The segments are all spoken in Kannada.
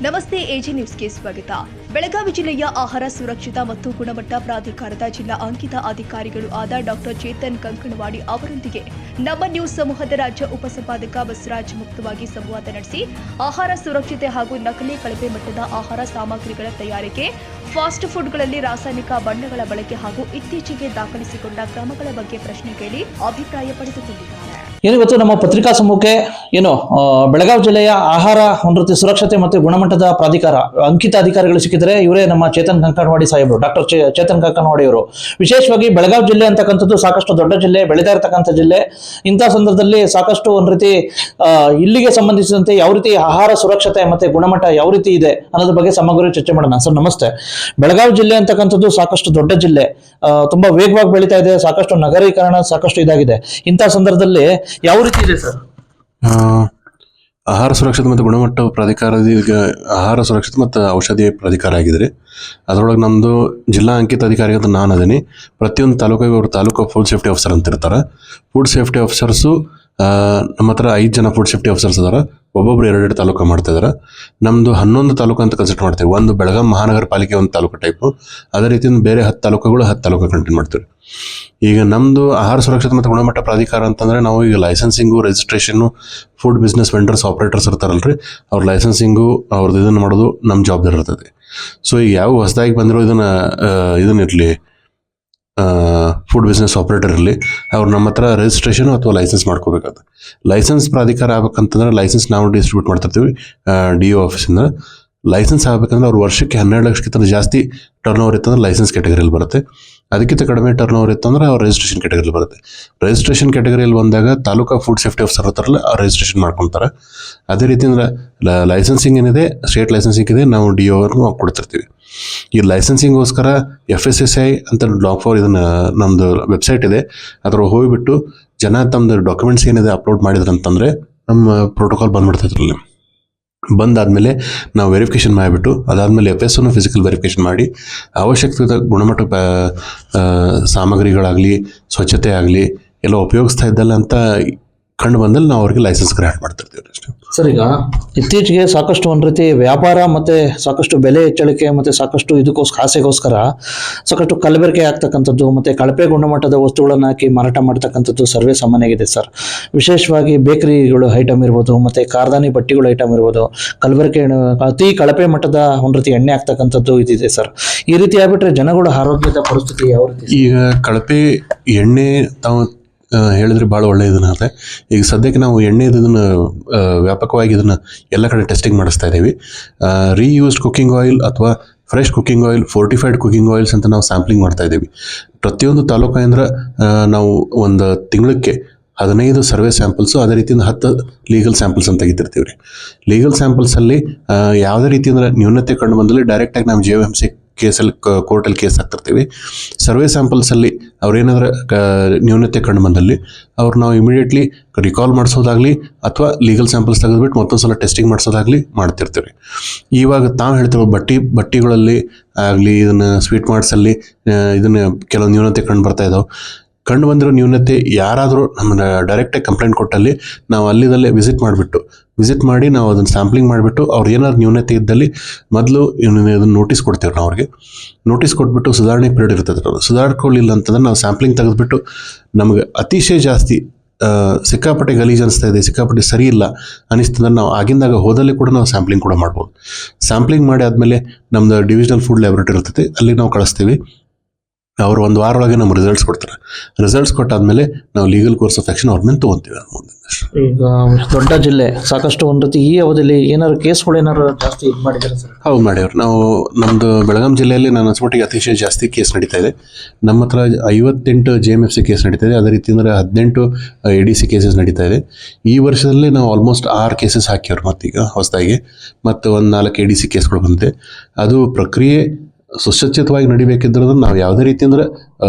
ನಮಸ್ತೆ ಎಜಿ ನ್ಯೂಸ್ಗೆ ಸ್ವಾಗತ. ಬೆಳಗಾವಿ ಜಿಲ್ಲೆಯ ಆಹಾರ ಸುರಕ್ಷತಾ ಮತ್ತು ಗುಣಮಟ್ಟ ಪ್ರಾಧಿಕಾರದ ಜಿಲ್ಲಾ ಅಂಕಿತ ಅಧಿಕಾರಿಗಳು ಆದ ಡಾಕ್ಟರ್ ಚೇತನ್ ಕಂಕಣವಾಡಿ ಅವರೊಂದಿಗೆ ನಮ್ಮ ನ್ಯೂಸ್ ಸಮೂಹದ ರಾಜ್ಯ ಉಪಸಂಪಾದಕ ಬಸವರಾಜ್ ಮುಕ್ತವಾಗಿ ಸಂವಾದ ನಡೆಸಿ ಆಹಾರ ಸುರಕ್ಷತೆ ಹಾಗೂ ನಕಲಿ ಕಳಪೆ ಮಟ್ಟದ ಆಹಾರ ಸಾಮಗ್ರಿಗಳ ತಯಾರಿಕೆ, ಫಾಸ್ಟ್ ಫುಡ್ಗಳಲ್ಲಿ ರಾಸಾಯನಿಕ ಬಣ್ಣಗಳ ಬಳಕೆ ಹಾಗೂ ಇತ್ತೀಚೆಗೆ ದಾಖಲಿಸಿಕೊಂಡ ಕ್ರಮಗಳ ಬಗ್ಗೆ ಪ್ರಶ್ನೆ ಕೇಳಿ ಅಭಿಪ್ರಾಯ ಪಡೆದುಕೊಂಡಿದ್ದಾರೆ. ಇವತ್ತು ನಮ್ಮ ಪತ್ರಿಕಾ ಸಮೂಹಕ್ಕೆ ಬೆಳಗಾವಿ ಜಿಲ್ಲೆಯ ಆಹಾರ ಉನ್ನತಿ ಸುರಕ್ಷತೆ ಮತ್ತು ಗುಣಮಟ್ಟದ ಪ್ರಾಧಿಕಾರ ಅಂಕಿತ ಅಧಿಕಾರಿಗಳು ಸಿಕ್ಕಿದರೆ ಇವರೇ ನಮ್ಮ ಚೇತನ್ ಕಂಕಣವಾಡಿ ಸಾಹೇಬರು, ಡಾಕ್ಟರ್ ಚೇತನ್ ಕಂಕಣವಾಡಿ ಅವರು. ವಿಶೇಷವಾಗಿ ಬೆಳಗಾವಿ ಜಿಲ್ಲೆ ಅಂತಕ್ಕಂಥದ್ದು ಸಾಕಷ್ಟು ದೊಡ್ಡ ಜಿಲ್ಲೆ, ಬೆಳೀತಾ ಇರತಕ್ಕಂಥ ಜಿಲ್ಲೆ. ಇಂತಹ ಸಂದರ್ಭದಲ್ಲಿ ಸಾಕಷ್ಟು ಒಂದು ರೀತಿ ಇಲ್ಲಿಗೆ ಸಂಬಂಧಿಸಿದಂತೆ ಯಾವ ರೀತಿ ಆಹಾರ ಸುರಕ್ಷತೆ ಮತ್ತೆ ಗುಣಮಟ್ಟ ಯಾವ ರೀತಿ ಇದೆ ಅನ್ನೋದ್ರ ಬಗ್ಗೆ ಸಮಗ್ರ ಚರ್ಚೆ ಮಾಡೋಣ. ಸರ್ ನಮಸ್ತೆ. ಬೆಳಗಾವಿ ಜಿಲ್ಲೆ ಅಂತಕ್ಕಂಥದ್ದು ಸಾಕಷ್ಟು ದೊಡ್ಡ ಜಿಲ್ಲೆ, ತುಂಬಾ ವೇಗವಾಗಿ ಬೆಳೀತಾ ಇದೆ, ಸಾಕಷ್ಟು ನಗರೀಕರಣ ಸಾಕಷ್ಟು ಇದಾಗಿದೆ. ಇಂತಹ ಸಂದರ್ಭದಲ್ಲಿ ಯಾವ ರೀತಿ ಇದೆ ಸರ್? ಆಹಾರ ಸುರಕ್ಷತೆ ಮತ್ತು ಗುಣಮಟ್ಟ ಪ್ರಾಧಿಕಾರ ಈಗ ಆಹಾರ ಸುರಕ್ಷತೆ ಮತ್ತು ಔಷಧಿ ಪ್ರಾಧಿಕಾರ ಆಗಿದ್ರಿ. ಅದರೊಳಗೆ ನಮ್ಮದು ಜಿಲ್ಲಾ ಅಂಕಿತ ಅಧಿಕಾರಿ ಅಂತ ನಾನು ಅದೀನಿ. ಪ್ರತಿಯೊಂದು ತಾಲೂಕಿಗೆ ಅವರು ತಾಲೂಕು ಫುಡ್ ಸೇಫ್ಟಿ ಆಫೀಸರ್ ಅಂತ ಇರ್ತಾರೆ. ಫುಡ್ ಸೇಫ್ಟಿ ಆಫೀಸರ್ಸು ನಮ್ಮ ಹತ್ರ 5 ಜನ ಫುಡ್ ಸೇಫ್ಟಿ ಆಫೀಸರ್ಸ್ ಅದಾರ. ಒಬ್ಬೊಬ್ರು 2 ತಾಲೂಕು ಮಾಡ್ತಾ ಇದಾರೆ. ನಮ್ಮದು 11 ತಾಲೂಕು ಅಂತ ಕನ್ಸಿಡರ್ ಮಾಡ್ತೇವೆ. ಒಂದು ಬೆಳಗಾವಿ ಮಹಾನಗರ ಪಾಲಿಕೆ ಒಂದು ತಾಲೂಕು ಟೈಪು, ಅದೇ ರೀತಿಯಿಂದ ಬೇರೆ 10 ತಾಲೂಕುಗಳು 10 ತಾಲೂಕು ಕಂಟಿನ್ಯೂ ಮಾಡ್ತೀವಿ. ಈಗ ನಮ್ಮದು ಆಹಾರ ಸುರಕ್ಷತೆ ಮತ್ತು ಗುಣಮಟ್ಟ ಪ್ರಾಧಿಕಾರ ಅಂತಂದರೆ ನಾವು ಈಗ licensing, registration, food business vendors operators ಇರ್ತಾರಲ್ರಿ, ಅವ್ರ ಲೈಸೆನ್ಸಿಂಗು ಅವ್ರದ್ದು ಇದನ್ನು ಮಾಡೋದು ನಮ್ಮ ಜವಾಬ್ದಾರಿ ಇರ್ತದೆ. ಸೊ ಈಗ ಯಾವ ಹೊಸದಾಗಿ ಬಂದಿರೋ ಇದನ್ನಿರಲಿ, ಫುಡ್ ಬಿಸ್ನೆಸ್ ಆಪರೇಟರ್ ಇರಲಿ, ಅವ್ರು ನಮ್ಮ ಹತ್ರ ರಿಜಿಸ್ಟ್ರೇಷನ್ ಅಥವಾ ಲೈಸೆನ್ಸ್ ಮಾಡ್ಕೋಬೇಕಾಗುತ್ತೆ. ಲೈಸೆನ್ಸ್ ಪ್ರಾಧಿಕಾರ ಆಗ್ಬೇಕಂತಂದ್ರೆ ಲೈಸೆನ್ಸ್ ನಾವು ಡಿಸ್ಟ್ರಿಬ್ಯೂಟ್ ಮಾಡ್ತಿರ್ತೀವಿ DO ಆಫೀಸಿಂದ. ಲೈಸೆನ್ಸ್ ಆಗಬೇಕಂದ್ರೆ ಅವ್ರು ವರ್ಷಕ್ಕೆ 12 ಲಕ್ಷಕ್ಕಿಂತ ಜಾಸ್ತಿ ಟರ್ನ್ ಓವರ್ ಇತ್ತಂದ್ರೆ ಲೈಸೆನ್ಸ್ ಕ್ಯಾಟಗರಿಯಲ್ಲಿ ಬರುತ್ತೆ. ಅದಕ್ಕಿಂತ ಕಡಿಮೆ ಟರ್ನ್ ಓವರ್ ಇತ್ತಂದ್ರೆ ಅವ್ರು ರಿಜಿಸ್ಟ್ರೇಷನ್ ಕ್ಯಾಟಗರಿಯಲ್ಲಿ ಬರುತ್ತೆ. ರಿಜಿಸ್ಟ್ರೇಷನ್ ಕ್ಯಾಟಗರಿಯಲ್ಲಿ ಬಂದಾಗ ತಾಲೂಕಾ ಫುಡ್ ಸೇಫ್ಟಿ ಆಫೀಸರ್ ಇರ್ತಾರಲ್ಲ, ಅವ್ರು ರಿಜಿಸ್ಟ್ರೇಷನ್ ಮಾಡ್ಕೊತಾರೆ. ಅದೇ ರೀತಿ ಅಂದ್ರೆ ಲೈಸೆನ್ಸಿಂಗ್ ಏನಿದೆ, ಸ್ಟೇಟ್ ಲೈಸೆನ್ಸಿಂಗ್ ಇದೆ, ನಾವು DO ಅವ್ರಿಗೂ ಕೊಡ್ತಿರ್ತೀವಿ. ಈ ಲೈಸೆನ್ಸಿಂಗೋಸ್ಕರ FSSAI ಅಂತ ಲಾಂಗ್ ಫಾರ್ ಇದನ್ನು ನಮ್ಮದು ವೆಬ್ಸೈಟ್ ಇದೆ. ಅದ್ರ ಹೋಗಿಬಿಟ್ಟು ಜನ ತಮ್ಮದು ಡಾಕ್ಯುಮೆಂಟ್ಸ್ ಏನಿದೆ ಅಪ್ಲೋಡ್ ಮಾಡಿದ್ರಂತಂದರೆ ನಮ್ಮ ಪ್ರೋಟೋಕಾಲ್ ಬಂದ್ಬಿಡ್ತೈತ್ರಲ್ಲಿ. ಬಂದಾದಮೇಲೆ ನಾವು ವೆರಿಫಿಕೇಷನ್ ಮಾಡಿಬಿಟ್ಟು ಅದಾದಮೇಲೆ FSOನು ಫಿಸಿಕಲ್ ವೆರಿಫಿಕೇಷನ್ ಮಾಡಿ ಅವಶ್ಯಕತೆ ಗುಣಮಟ್ಟ ಸಾಮಗ್ರಿಗಳಾಗಲಿ, ಸ್ವಚ್ಛತೆ ಆಗಲಿ ಎಲ್ಲ ಉಪಯೋಗಿಸ್ತಾ ಇದ್ದಲ್ಲ ಅಂತ ಕಂಡು ಬಂದಲ್ಲಿ ನಾವು ಅವ್ರಿಗೆ ಲೈಸೆನ್ಸ್ ಗ್ರಾಂಟ್ ಮಾಡ್ತಿರ್ತೀವಿ ಅಷ್ಟೇ. ಸರ್, ಈಗ ಇತ್ತೀಚೆಗೆ ಸಾಕಷ್ಟು ಒಂದು ರೀತಿ ವ್ಯಾಪಾರ ಮತ್ತು ಸಾಕಷ್ಟು ಬೆಲೆ ಹೆಚ್ಚಳಿಕೆ ಮತ್ತು ಸಾಕಷ್ಟು ಆಸೆಗೋಸ್ಕರ ಸಾಕಷ್ಟು ಕಲಬೆರಕೆ ಆಗ್ತಕ್ಕಂಥದ್ದು ಮತ್ತು ಕಳಪೆ ಗುಣಮಟ್ಟದ ವಸ್ತುಗಳನ್ನು ಹಾಕಿ ಮಾರಾಟ ಮಾಡ್ತಕ್ಕಂಥದ್ದು ಸರ್ವೇ ಸಾಮಾನ್ಯ ಆಗಿದೆ ಸರ್. ವಿಶೇಷವಾಗಿ ಬೇಕರಿಗಳು ಐಟಮ್ ಇರ್ಬೋದು ಮತ್ತು ಕಾರ್ದಾನಿ ಬಟ್ಟೆಗಳು ಐಟಮ್ ಇರ್ಬೋದು, ಕಲಬೆರಕೆ ಅತಿ ಕಳಪೆ ಮಟ್ಟದ ಒಂದು ರೀತಿ ಎಣ್ಣೆ ಆಗ್ತಕ್ಕಂಥದ್ದು ಇದಿದೆ ಸರ್. ಈ ರೀತಿ ಆಗ್ಬಿಟ್ರೆ ಜನಗಳ ಆರೋಗ್ಯದ ಪರಿಸ್ಥಿತಿ ಯಾವ ರೀತಿ? ಈಗ ಕಳಪೆ ಎಣ್ಣೆ ತಾವು ಹೇಳಿದ್ರೆ ಭಾಳ ಒಳ್ಳೆಯ ಇದನ್ನಾಗುತ್ತೆ. ಈಗ ಸದ್ಯಕ್ಕೆ ನಾವು ಎಣ್ಣೆದನ್ನು ವ್ಯಾಪಕವಾಗಿ ಇದನ್ನು ಎಲ್ಲ ಕಡೆ ಟೆಸ್ಟಿಂಗ್ ಮಾಡಿಸ್ತಾ ಇದ್ದೀವಿ. ರೀಯೂಸ್ಡ್ ಕುಕ್ಕಿಂಗ್ ಆಯಿಲ್ ಅಥವಾ fresh cooking oil, fortified cooking oils ಅಂತ ನಾವು ಸ್ಯಾಂಪ್ಲಿಂಗ್ ಮಾಡ್ತಾ ಇದ್ದೀವಿ. ಪ್ರತಿಯೊಂದು ತಾಲೂಕಿಂದ ನಾವು ಒಂದು ತಿಂಗಳಿಗೆ 15 ಸರ್ವೆ ಸ್ಯಾಂಪಲ್ಸು, ಅದೇ ರೀತಿಯಿಂದ 10 ಲೀಗಲ್ ಸ್ಯಾಂಪಲ್ಸ್ ಅಂತ ತೆಗಿತಿರ್ತೀವಿ ರೀ. ಲೀಗಲ್ ಸ್ಯಾಂಪಲ್ಸಲ್ಲಿ ಯಾವುದೇ ರೀತಿ ಅಂದ್ರೆ ನ್ಯೂನತೆ ಕಂಡು ಬಂದಲ್ಲಿ ಡೈರೆಕ್ಟಾಗಿ ನಾವು JOMC ಕೇಸಲ್ಲಿ ಕೋರ್ಟಲ್ಲಿ ಕೇಸ್ ಹಾಕ್ತಿರ್ತೀವಿ. ಸರ್ವೆ ಸ್ಯಾಂಪಲ್ಸಲ್ಲಿ ಅವ್ರೇನಾದ್ರೂ ನ್ಯೂನತೆ ಕಂಡು ಬಂದಲ್ಲಿ ನಾವು ಇಮಿಡಿಯೇಟ್ಲಿ ರಿಕಾಲ್ ಮಾಡಿಸೋದಾಗಲಿ ಅಥವಾ ಲೀಗಲ್ ಸ್ಯಾಂಪಲ್ಸ್ ತೆಗೆದುಬಿಟ್ಟು ಮತ್ತೊಂದು ಸಲ ಟೆಸ್ಟಿಂಗ್ ಮಾಡಿಸೋದಾಗಲಿ ಮಾಡ್ತಿರ್ತೀವಿ. ಇವಾಗ ತಾವು ಹೇಳ್ತೀವಿ ಬಟ್ಟೆಗಳಲ್ಲಿ ಆಗಲಿ, ಇದನ್ನು ಸ್ವೀಟ್ ಮಾರ್ಟ್ಸಲ್ಲಿ ಇದನ್ನು ಕೆಲವು ನ್ಯೂನತೆ ಕಂಡು ಬರ್ತಾ ಇದ್ದಾವೆ. ಕಂಡು ಬಂದಿರೋ ನ್ಯೂನತೆ ಯಾರಾದರೂ ನಮ್ಮನ್ನು ಡೈರೆಕ್ಟಾಗಿ ಕಂಪ್ಲೇಂಟ್ ಕೊಟ್ಟಲ್ಲಿ ನಾವು ಅಲ್ಲಿದಲ್ಲೇ ವಿಸಿಟ್ ಮಾಡಿ ನಾವು ಅದನ್ನು ಸ್ಯಾಂಪ್ಲಿಂಗ್ ಮಾಡಿಬಿಟ್ಟು ಅವ್ರು ಏನಾದ್ರು ನ್ಯೂನತೆ ಇದ್ದಲ್ಲಿ ಮೊದಲು ಇದನ್ನು ನೋಟಿಸ್ ಕೊಡ್ತೀವಿ. ನಾವು ಅವ್ರಿಗೆ ನೋಟಿಸ್ ಕೊಟ್ಬಿಟ್ಟು ಸುಧಾರಣೆ ಪೀರಿಯಡ್ ಇರ್ತದೆ. ಸುಧಾರಿಕೊಳ್ಳಿಲ್ಲ ಅಂತಂದ್ರೆ ನಾವು ಸ್ಯಾಂಪ್ಲಿಂಗ್ ತೆಗೆದುಬಿಟ್ಟು ನಮಗೆ ಅತಿಶಯ ಜಾಸ್ತಿ ಸಿಕ್ಕಾಪಟ್ಟೆ ಗಲೀಜು ಅನಿಸ್ತಾ ಇದೆ, ಸಿಕ್ಕಾಪಟ್ಟೆ ಸರಿ ಇಲ್ಲ ಅನಿಸ್ತಂದ್ರೆ ನಾವು ಆಗಿಂದಾಗ ಹೋದಲ್ಲಿ ಕೂಡ ನಾವು ಸ್ಯಾಂಪ್ಲಿಂಗ್ ಕೂಡ ಮಾಡ್ಬೋದು. ಸ್ಯಾಂಪ್ಲಿಂಗ್ ಮಾಡಿ ಆದಮೇಲೆ ನಮ್ಮದು ಡಿವಿಷನಲ್ ಫುಡ್ ಲ್ಯಾಬೊರೇಟರಿ ಇರ್ತೈತೆ, ಅಲ್ಲಿ ನಾವು ಕಳಿಸ್ತೀವಿ. ಅವರು 1 ವಾರ ಒಳಗೆ ನಮ್ಗೆ ರಿಸಲ್ಟ್ಸ್ ಕೊಡ್ತಾರೆ. ರಿಸಲ್ಟ್ಸ್ ಕೊಟ್ಟಾದ್ಮೇಲೆ ನಾವು ಲೀಗಲ್ ಕೋರ್ಸ್ ಆಫ್ ಆಕ್ಷನ್ ಅವ್ರ ಮೇಲೆ ತೊಗೊತೀವಿ. ಈಗ ದೊಡ್ಡ ಜಿಲ್ಲೆ, ಸಾಕಷ್ಟು ಒಂದು ರೀತಿ ಈ ಅವಧಿಯಲ್ಲಿ ಏನಾದ್ರು ಕೇಸ್ಗಳು ಏನಾದ್ರು ಜಾಸ್ತಿ ಇದು ಮಾಡಿದ್ದಾರೆ ಸರ್? ಹೌದು, ಮಾಡ್ಯವ್ರು. ನಾವು ನಮ್ಮದು ಬೆಳಗಾಂ ಜಿಲ್ಲೆಯಲ್ಲಿ ನನ್ನ ಅನ್ಸ್ಮಟ್ಟಿಗೆ ಅತಿಶಯ ಜಾಸ್ತಿ ಕೇಸ್ ನಡೀತಾ ಇದೆ. ನಮ್ಮ ಹತ್ರ 58 JMFC ಕೇಸ್ ನಡೀತಾ ಇದೆ. ಅದೇ ರೀತಿ ಅಂದರೆ 18 ADC ಕೇಸಸ್ ನಡೀತಾ ಇದೆ. ಈ ವರ್ಷದಲ್ಲಿ ನಾವು ಆಲ್ಮೋಸ್ಟ್ 6 ಕೇಸಸ್ ಹಾಕಿವ್ರು ಮತ್ತೀಗ ಹೊಸದಾಗಿ, ಮತ್ತು ಒಂದು 4 ADC ಕೇಸ್ಗಳು ಬಂದಿದೆ. ಅದು ಪ್ರಕ್ರಿಯೆ ಸುಸಜ್ಜಿತವಾಗಿ ನಡಿಬೇಕಿದ್ರೆ ನಾವು ಯಾವುದೇ ರೀತಿ ಅಂದ್ರೆ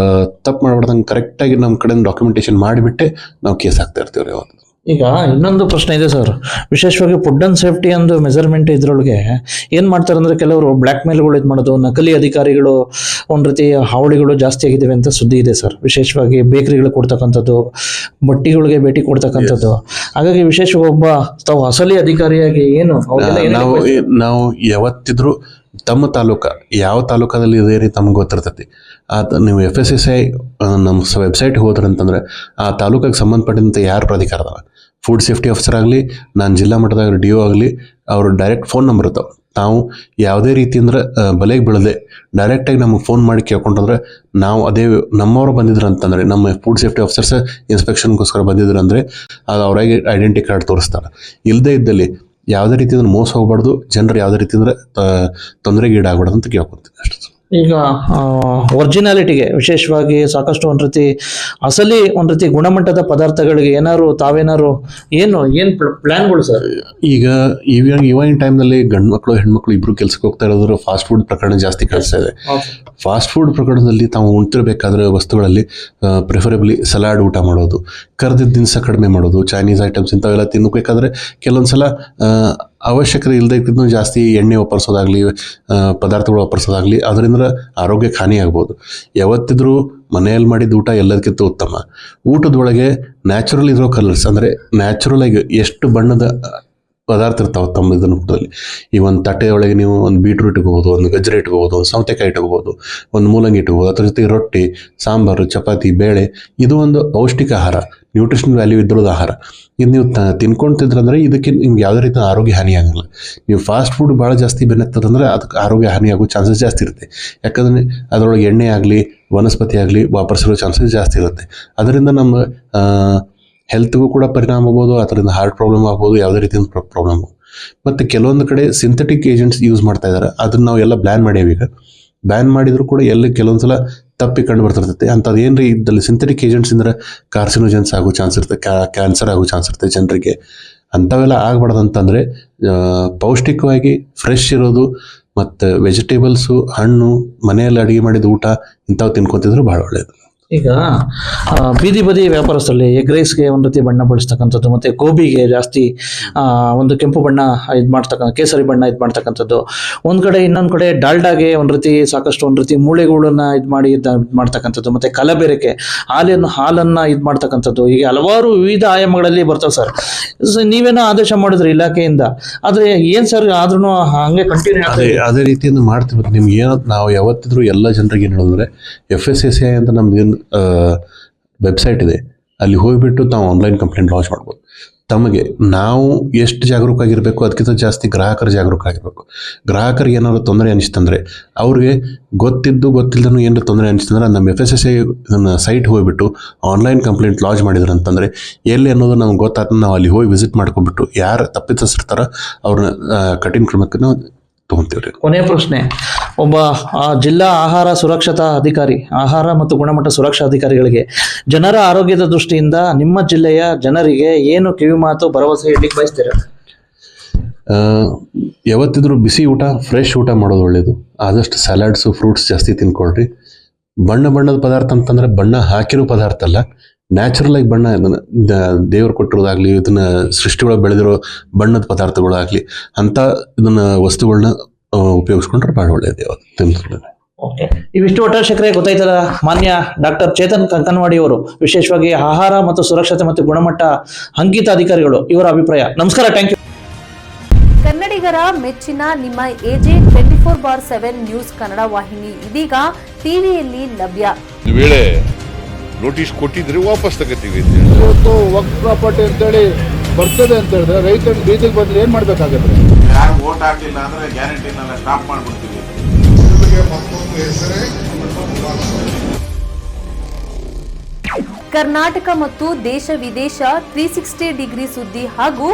ತಪ್ಪು ಮಾಡ್ಬಾರ್ದಂಗೆ ಕರೆಕ್ಟಾಗಿ ನಮ್ಮ ಕಡೆ ಡಾಕ್ಯುಮೆಂಟೇಶನ್ ಮಾಡಿಬಿಟ್ಟೆ ನಾವು ಕೇಸ್ ಹಾಕ್ತಾ ಇರ್ತೀವಿ ರೀ. ಈಗ ಇನ್ನೊಂದು ಪ್ರಶ್ನೆ ಇದೆ ಸರ್, ವಿಶೇಷವಾಗಿ ಫುಡ್ ಅಂಡ್ ಸೇಫ್ಟಿ ಒಂದು ಮೆಜರ್ಮೆಂಟ್ ಇದ್ರೊಳಗೆ ಏನು ಮಾಡ್ತಾರೆ ಅಂದರೆ ಕೆಲವರು ಬ್ಲ್ಯಾಕ್ ಮೇಲ್ಗಳು ಇದು ಮಾಡೋದು, ನಕಲಿ ಅಧಿಕಾರಿಗಳು ಒಂದು ರೀತಿ ಹಾವಳಿಗಳು ಜಾಸ್ತಿ ಆಗಿದ್ದಾವೆ ಅಂತ ಸುದ್ದಿ ಇದೆ ಸರ್. ವಿಶೇಷವಾಗಿ ಬೇಕರಿಗಳು ಕೊಡ್ತಕ್ಕಂಥದ್ದು, ಬಟ್ಟಿಗಳಿಗೆ ಭೇಟಿ ಕೊಡ್ತಕ್ಕಂಥದ್ದು, ಹಾಗಾಗಿ ವಿಶೇಷ ಒಬ್ಬ ತಾವು ಅಸಲಿ ಅಧಿಕಾರಿಯಾಗಿ ಏನು ಅವ್ರಿಗೆಲ್ಲ ಏನೇನು ನಾವು ಯಾವತ್ತಿದ್ರು ತಮ್ಮ ಯಾವ ತಾಲೂಕದಲ್ಲಿ ಇದೇ ರೀತಿ ತಮ್ಗೆ ಗೊತ್ತಿರ್ತೈತಿ. ನೀವು FSSAI ನಮ್ಮ ವೆಬ್ಸೈಟ್ಗೆ ಹೋದ್ರಂತಂದ್ರೆ ಆ ತಾಲೂಕಿಗೆ ಸಂಬಂಧಪಟ್ಟಂತೆ ಯಾರು ಪ್ರಾಧಿಕಾರ ಅದಾವ, ಫುಡ್ ಸೇಫ್ಟಿ ಆಫೀಸರ್ ಆಗಲಿ, ನಾನು ಜಿಲ್ಲಾ ಮಟ್ಟದಾಗ DO ಆಗಲಿ, ಅವ್ರ ಡೈರೆಕ್ಟ್ ಫೋನ್ ನಂಬರ್ ಇರ್ತಾವೆ. ನಾವು ಯಾವುದೇ ರೀತಿ ಅಂದ್ರೆ ಬಲೆಗೆ ಬೀಳದೆ ಡೈರೆಕ್ಟಾಗಿ ನಮಗೆ ಫೋನ್ ಮಾಡಿ ಕೇಳ್ಕೊಂಡ್ರೆ ನಾವು ಅದೇ ನಮ್ಮವರು ಬಂದಿದ್ರು ಅಂತಂದರೆ, ನಮ್ಮ ಫುಡ್ ಸೇಫ್ಟಿ ಆಫೀಸರ್ಸ್ ಇನ್ಸ್ಪೆಕ್ಷನ್ಗೋಸ್ಕರ ಬಂದಿದ್ರು ಅಂದರೆ ಅದು ಅವ್ರಿಗೆ ಐಡೆಂಟಿ ಕಾರ್ಡ್ ತೋರಿಸ್ತಾರೆ. ಇಲ್ಲದೇ ಇದ್ದಲ್ಲಿ ಯಾವುದೇ ರೀತಿ ಮೋಸ ಹೋಗ್ಬಾರ್ದು, ಜನರು ಯಾವುದೇ ರೀತಿ ಅಂದ್ರೆ ತೊಂದರೆಗೀಡಾಗಬಾರ್ದು ಅಂತ ಕೇಳ್ಕೊತೀನಿ ಅಷ್ಟೇ. ಈಗ ಒರಿಜಿನಾಲಿಟಿಗೆ ವಿಶೇಷವಾಗಿ ಸಾಕಷ್ಟು ಒಂದು ರೀತಿ ಅಸಲಿ ಒಂದು ರೀತಿ ಗುಣಮಟ್ಟದ ಪದಾರ್ಥಗಳಿಗೆ ತಾವೇನಾರು ಏನು ಪ್ಲಾನ್ಗಳು ಸರ್? ಈಗ ಇವಾಗಿನ ಟೈಮ್ನಲ್ಲಿ ಗಂಡು ಮಕ್ಕಳು ಹೆಣ್ಮಕ್ಳು ಇಬ್ರು ಕೆಲ್ಸಕ್ಕೆ ಹೋಗ್ತಾ ಇರೋದ್ರ ಫಾಸ್ಟ್ ಫುಡ್ ಪ್ರಕರಣ ಜಾಸ್ತಿ ಕಾಣಿಸ್ತಾ ಇದೆ. ಫಾಸ್ಟ್ ಫುಡ್ ಪ್ರಕರಣದಲ್ಲಿ ತಾವು ಉಣ್ತಿರ್ಬೇಕಾದ್ರೆ ವಸ್ತುಗಳಲ್ಲಿ ಪ್ರಿಫರೇಬ್ಲಿ ಸಲಾಡ್ ಊಟ ಮಾಡೋದು, ಕರ್ದಿದ್ದ ದಿನಸ ಕಡಿಮೆ ಮಾಡೋದು, ಚೈನೀಸ್ ಐಟಮ್ಸ್ ಇಂಥವೆಲ್ಲ ತಿನ್ನಬೇಕಾದ್ರೆ ಕೆಲವೊಂದ್ಸಲ ಅವಶ್ಯಕತೆ ಇಲ್ಲದೆ ಇದ್ದು ಜಾಸ್ತಿ ಎಣ್ಣೆ ವಾಪರಿಸೋದಾಗ್ಲಿ, ಪದಾರ್ಥಗಳು ವಾಪರಿಸೋದಾಗ್ಲಿ, ಅದರಿಂದ ಆರೋಗ್ಯಕ್ಕೆ ಹಾನಿ ಆಗ್ಬೋದು. ಯಾವತ್ತಿದ್ರೂ ಮನೆಯಲ್ಲಿ ಮಾಡಿದ ಊಟ ಎಲ್ಲದಕ್ಕಿಂತ ಉತ್ತಮ. ಊಟದೊಳಗೆ ನ್ಯಾಚುರಲ್ ಇರೋ ಕಲರ್ಸ್ ಅಂದರೆ ನ್ಯಾಚುರಲ್ ಆಗಿ ಎಷ್ಟು ಬಣ್ಣದ ಪದಾರ್ಥ ಇರ್ತಾವೆ ತಮ್ಮ ಇದನ್ನು ಊಟದಲ್ಲಿ. ಈ ಒಂದು ತಟ್ಟೆಯೊಳಗೆ ನೀವು ಒಂದು ಬೀಟ್ರೂಟ್ ಇಟ್ಕೋಬೋದು, ಒಂದು ಗಜ್ಜರಿ ಇಟ್ಕೋಬೋದು, ಒಂದು ಸೌತೆಕಾಯಿ ಇಟ್ಕೋಬೋದು, ಒಂದು ಮೂಲಂಗಿ ಇಟ್ಕೋಬೋದು, ಅದ್ರ ಜೊತೆಗೆ ರೊಟ್ಟಿ, ಸಾಂಬಾರು, ಚಪಾತಿ, ಬೇಳೆ. ಇದು ಒಂದು ಪೌಷ್ಟಿಕ ಆಹಾರ, ನ್ಯೂಟ್ರಿಷನ್ ವ್ಯಾಲ್ಯೂ ಇದ್ರದ್ದು ಆಹಾರ. ಇದು ನೀವು ತಿನ್ಕೊಳ್ತಿದ್ರಂದ್ರೆ ಇದಕ್ಕೆ ನಿಮ್ಗೆ ಯಾವುದೇ ರೀತಿ ಆರೋಗ್ಯ ಹಾನಿ ಆಗಲ್ಲ. ನೀವು ಫಾಸ್ಟ್ ಫುಡ್ ಭಾಳ ಜಾಸ್ತಿ ಬೆನ್ನತ್ತದಂದ್ರೆ ಅದಕ್ಕೆ ಆರೋಗ್ಯ ಹಾನಿ ಆಗೋ ಚಾನ್ಸಸ್ ಜಾಸ್ತಿ ಇರುತ್ತೆ. ಯಾಕಂದರೆ ಅದರೊಳಗೆ ಎಣ್ಣೆ ಆಗಲಿ, ವನಸ್ಪತಿ ಆಗಲಿ ವಾಪರಿಸಿರೋ ಚಾನ್ಸಸ್ ಜಾಸ್ತಿ ಇರುತ್ತೆ. ಅದರಿಂದ ನಮ್ಮ ಹೆಲ್ತ್ಗೂ ಕೂಡ ಪರಿಣಾಮ ಆಗ್ಬೋದು, ಅದರಿಂದ ಹಾರ್ಟ್ ಪ್ರಾಬ್ಲಮ್ ಆಗ್ಬೋದು, ಯಾವುದೇ ರೀತಿಯ ಪ್ರಾಬ್ಲಮ್. ಮತ್ತು ಕೆಲವೊಂದು ಕಡೆ ಸಿಂಥೆಟಿಕ್ ಏಜೆಂಟ್ಸ್ ಯೂಸ್ ಮಾಡ್ತಾ ಇದ್ದಾರೆ. ಅದನ್ನು ನಾವು ಎಲ್ಲ ಬ್ಯಾನ್ ಮಾಡೇವಿ. ಈಗ ಬ್ಯಾನ್ ಮಾಡಿದ್ರು ಕೂಡ ಕೆಲವೊಂದು ಸಲ ತಪ್ಪಿ ಕಂಡು ಬರ್ತಿರ್ತೈತೆ. ಅಂಥದ್ದು ಏನ್ರಿ ಇದ್ದಲ್ಲಿ ಸಿಂಥೆಟಿಕ್ ಏಜೆಂಟ್ಸ್ ಅಂದ್ರೆ ಕಾರ್ಸಿನೋಜನ್ಸ್ ಆಗೋ ಚಾನ್ಸ್ ಇರುತ್ತೆ, ಕ್ಯಾನ್ಸರ್ ಆಗೋ ಚಾನ್ಸ್ ಇರುತ್ತೆ ಜನರಿಗೆ. ಅಂಥವೆಲ್ಲ ಆಗಬಾರ್ದು ಅಂತಂದರೆ ಪೌಷ್ಟಿಕವಾಗಿ ಫ್ರೆಶ್ ಇರೋದು ಮತ್ತು ವೆಜಿಟೇಬಲ್ಸು, ಹಣ್ಣು, ಮನೆಯಲ್ಲಿ ಅಡುಗೆ ಮಾಡಿದ ಊಟ ಇಂಥವು ತಿನ್ಕೊತಿದ್ರು ಭಾಳ ಒಳ್ಳೆಯದು. ಈಗ ಬೀದಿ ಬದಿ ವ್ಯಾಪಾರಸ್ಥರಲ್ಲಿ ಎಗ್ ರೈಸ್ಗೆ ಒಂದು ರೀತಿ ಬಣ್ಣ ಬಳಸ್ತಕ್ಕಂಥದ್ದು, ಮತ್ತು ಗೋಬಿಗೆ ಜಾಸ್ತಿ ಒಂದು ಕೆಂಪು ಬಣ್ಣ ಕೇಸರಿ ಬಣ್ಣ ಮಾಡ್ತಕ್ಕಂಥದ್ದು ಒಂದು ಕಡೆ, ಇನ್ನೊಂದು ಕಡೆ ಡಾಲ್ಡಾಗೆ ಒಂದು ರೀತಿ ಸಾಕಷ್ಟು ಒಂದು ರೀತಿ ಮೂಳೆಗಳನ್ನ ಮಾಡ್ತಕ್ಕಂಥದ್ದು, ಮತ್ತು ಕಲಬೆರಕೆ ಹಾಲನ್ನು ಮಾಡ್ತಕ್ಕಂಥದ್ದು, ಹೀಗೆ ಹಲವಾರು ವಿವಿಧ ಆಯಾಮಗಳಲ್ಲಿ ಬರ್ತವೆ ಸರ್. ನೀವೇನೋ ಆದೇಶ ಮಾಡಿದ್ರಿ ಇಲಾಖೆಯಿಂದ, ಆದರೆ ಏನು ಸರ್ ಆದ್ರೂ ಹಂಗೆ ಕಂಟಿನ್ಯೂ ಅದೇ ರೀತಿಯಿಂದ ಮಾಡ್ತಿರ್ಬೇಕು. ನಿಮ್ಗೆ ಏನೋ ನಾವು ಯಾವತ್ತಿದ್ರು ಎಲ್ಲ ಜನರಿಗೆ ಏನು ಹೇಳಿದ್ರೆ FSSAI ಅಂತ ನಮ್ಗೇನು ವೆಬ್ಸೈಟ್ ಇದೆ, ಅಲ್ಲಿ ಹೋಗಿಬಿಟ್ಟು ತಾವು ಆನ್ಲೈನ್ ಕಂಪ್ಲೇಂಟ್ ಲಾಂಚ್ ಮಾಡ್ಬೋದು. ತಮಗೆ ನಾವು ಎಷ್ಟು ಜಾಗರೂಕರಾಗಿರಬೇಕು, ಅದಕ್ಕಿಂತ ಜಾಸ್ತಿ ಗ್ರಾಹಕರು ಜಾಗರೂಕರಾಗಿರಬೇಕು. ಗ್ರಾಹಕರಿಗೆ ಏನಾದ್ರು ತೊಂದರೆ ಅನಿಸ್ತಂದರೆ ಅವ್ರಿಗೆ ಗೊತ್ತಿಲ್ಲದೂ ಏನಾದ್ರು ತೊಂದರೆ ಅನಿಸ್ತಂದ್ರೆ ನಮ್ಮ FSSAI ಸೈಟ್ ಹೋಗಿಬಿಟ್ಟು ಆನ್ಲೈನ್ ಕಂಪ್ಲೇಂಟ್ ಲಾಂಚ್ ಮಾಡಿದ್ರು ಅಂತಂದರೆ ಎಲ್ಲಿ ಅನ್ನೋದು ನಮ್ಗೆ ಗೊತ್ತಾಗ್ತದೆ. ನಾವು ಅಲ್ಲಿ ಹೋಗಿ ವಿಸಿಟ್ ಮಾಡ್ಕೊಂಡ್ಬಿಟ್ಟು ಯಾರು ತಪ್ಪಿತಸ್ಥರಿರ್ತಾರೋ ಅವ್ರನ್ನ ಕಠಿಣ ಕ್ರಮಕ್ಕೆ ನಾವು ತಗೊಂತೀವ್ರಿ. ಕೊನೆಯ ಪ್ರಶ್ನೆ, ಒಬ್ಬ ಜಿಲ್ಲಾ ಆಹಾರ ಸುರಕ್ಷತಾ ಅಧಿಕಾರಿ, ಆಹಾರ ಮತ್ತು ಗುಣಮಟ್ಟ ಸುರಕ್ಷಾ ಅಧಿಕಾರಿಗಳಿಗೆ ಜನರ ಆರೋಗ್ಯದ ದೃಷ್ಟಿಯಿಂದ ನಿಮ್ಮ ಜಿಲ್ಲೆಯ ಜನರಿಗೆ ಏನು ಕಿವಿ ಮಾತು ಭರವಸೆ ಇಡ್ಲಿಕ್ಕೆ ಬಯಸ್ತೀರಾ? ಯಾವತ್ತಿದ್ರು ಬಿಸಿ ಊಟ, ಫ್ರೆಶ್ ಊಟ ಮಾಡೋದು ಒಳ್ಳೆಯದು. ಆದಷ್ಟು ಸಲಾಡ್ಸು, ಫ್ರೂಟ್ಸ್ ಜಾಸ್ತಿ ತಿನ್ಕೊಳ್ರಿ. ಬಣ್ಣದ ಪದಾರ್ಥ ಅಂತಂದ್ರೆ ಬಣ್ಣ ಹಾಕಿರೋ ಪದಾರ್ಥ ಅಲ್ಲ, ನ್ಯಾಚುರಲ್ ಆಗಿ ಬಣ್ಣ ದೇವ್ರು ಕೊಟ್ಟಿರೋದಾಗ್ಲಿ, ಇದನ್ನ ಸೃಷ್ಟಿಯೊಳಗೆ ಬೆಳೆದಿರೋ ಬಣ್ಣದ ಪದಾರ್ಥಗಳಾಗಲಿ ಅಂಥ ಇದನ್ನ ವಸ್ತುಗಳನ್ನ ಉಪಯೋಗಿಸ್ಕೊಂಡ್ರೆ ಭಾಳ ಒಳ್ಳೆಯದು. ಇವಿಷ್ಟು ಒಟ್ಟಾರೆ ಗೊತ್ತಾಯ್ತಲ್ಲ. ಮಾನ್ಯ ಡಾಕ್ಟರ್ ಚೇತನ್ ಕಂಕನವಾಡಿ ಅವರು, ವಿಶೇಷವಾಗಿ ಆಹಾರ ಮತ್ತು ಸುರಕ್ಷತೆ ಮತ್ತು ಗುಣಮಟ್ಟ ಅಂಕಿತ ಅಧಿಕಾರಿಗಳು, ಇವರ ಅಭಿಪ್ರಾಯ. ನಮಸ್ಕಾರ, ಥ್ಯಾಂಕ್ ಯು. ಕನ್ನಡಿಗರ ಮೆಚ್ಚಿನ ನಿಮ್ಮ AJ 24/7 ನ್ಯೂಸ್ ಕನ್ನಡ ವಾಹಿನಿ ಇದೀಗ ಟಿವಿಯಲ್ಲಿ ಲಭ್ಯ. ವೇಳೆ ನೋಟಿಸ್ ಕೊಟ್ಟಿದ್ರೆ ವಾಪಸ್ ತಗೋತೀವಿ. ಇವತ್ತು ವಕ್ಫ್ ಪ್ರಾಪರ್ಟಿ ಅಂತೇಳಿ ಬರ್ತದೆ ಅಂತ ಹೇಳಿದ್ರೆ ರೈತರು ಬೀದಿಗೆ ಬಂದು ಏನ್ ಮಾಡ್ಬೇಕಾಗತ್ತೆ? ಯಾರು ವೋಟ್ ಹಾಕಲಿಲ್ಲ ಅಂದ್ರೆ ಗ್ಯಾರಂಟಿನೆಲ್ಲ ಸ್ಟಾಪ್ ಮಾಡ್ಬಿಡ್ತೀವಿ. ಕರ್ನಾಟಕ ಮತ್ತು ದೇಶ ವಿದೇಶ 360 ಡಿಗ್ರಿ ಸುದ್ದಿ ಹಾಗೂ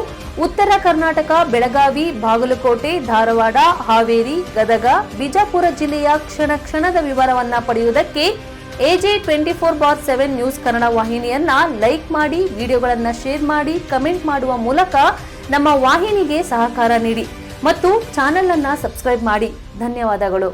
ಉತ್ತರ ಕರ್ನಾಟಕ, ಬೆಳಗಾವಿ, ಬಾಗಲಕೋಟೆ, ಧಾರವಾಡ, ಹಾವೇರಿ, ಗದಗ, ಬಿಜಾಪುರ ಜಿಲ್ಲೆಯ ಕ್ಷಣದ ವಿವರವನ್ನ ಪಡೆಯುವುದಕ್ಕೆ AJ 24/7 ನ್ಯೂಸ್ ಕನ್ನಡ ವಾಹಿನಿಯನ್ನ ಲೈಕ್ ಮಾಡಿ, ವಿಡಿಯೋಗಳನ್ನ ಶೇರ್ ಮಾಡಿ, ಕಮೆಂಟ್ ಮಾಡುವ ಮೂಲಕ ನಮ್ಮ ವಾಹಿನಿಗೆ ಸಹಕಾರ ನೀಡಿ ಮತ್ತು ಚಾನೆಲ್ ಅನ್ನ ಸಬ್ಸ್ಕ್ರೈಬ್ ಮಾಡಿ. ಧನ್ಯವಾದಗಳು.